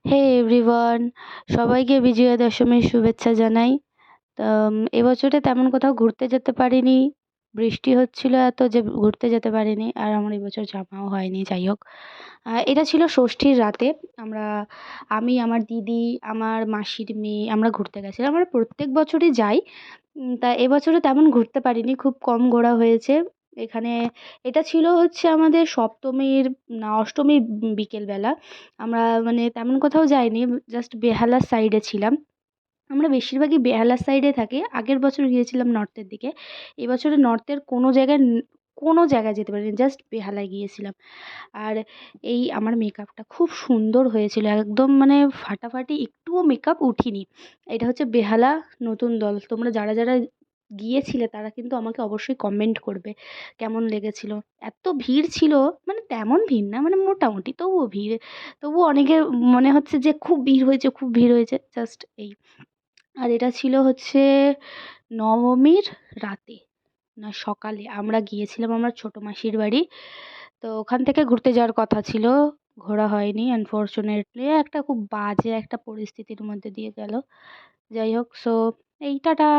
হে everyone, সবাইকে বিজয়া দশমীর শুভেচ্ছা জানাই। তো এবছরে তেমন কোথাও ঘুরতে যেতে পারিনি। বৃষ্টি হচ্ছিল এত যে ঘুরতে যেতে পারিনি। আর আমার এবছর জামাও হয়নি, যাই হোক। এটা ছিল ষষ্ঠীর রাতে। আমরা আমি, আমার দিদি, আমার মাসির মেয়ে আমরা ঘুরতে গেছিলাম। আমরা প্রত্যেক বছরই যাই। তা এবছরে তেমন ঘুরতে পারিনি, খুব কম ঘোরা হয়েছে। এখানে এটা ছিল হচ্ছে আমাদের সপ্তমীর না অষ্টমীর বিকেলবেলা। আমরা মানে তেমন কোথাও যাইনি, জাস্ট বেহালার সাইডে ছিলাম। আমরা বেশিরভাগই বেহালার সাইডে থাকি। আগের বছর গিয়েছিলাম নর্থের দিকে। এবছরে নর্থের কোনো জায়গায় যেতে পারিনি, জাস্ট বেহালায় গিয়েছিলাম। আর এই আমার মেকআপটা খুব সুন্দর হয়েছিল, একদম মানে ফাটাফাটি, একটুও মেকআপ উঠিনি। এটা হচ্ছে বেহালা নতুন দল। তোমরা যারা যারা গিয়েছিলে তারা কিন্তু আমাকে অবশ্যই কমেন্ট করবে কেমন লেগেছিল। এত ভিড় ছিল, মানে তেমন ভিড় না, মানে মোটামুটি, তবুও ভিড়। তবুও অনেকের মনে হচ্ছে যে খুব ভিড় হয়েছে, খুব ভিড় হয়েছে, জাস্ট এই। আর এটা ছিল হচ্ছে নবমীর রাতে না সকালে আমরা গিয়েছিলাম আমার ছোট মাসির বাড়ি। তো ওখান থেকে ঘুরতে যাওয়ার কথা ছিল, ঘোরা হয়নি আনফরচুনেটলি। একটা খুব বাজে একটা পরিস্থিতির মধ্যে দিয়ে গেল। যাই হোক, সো এই টাটা।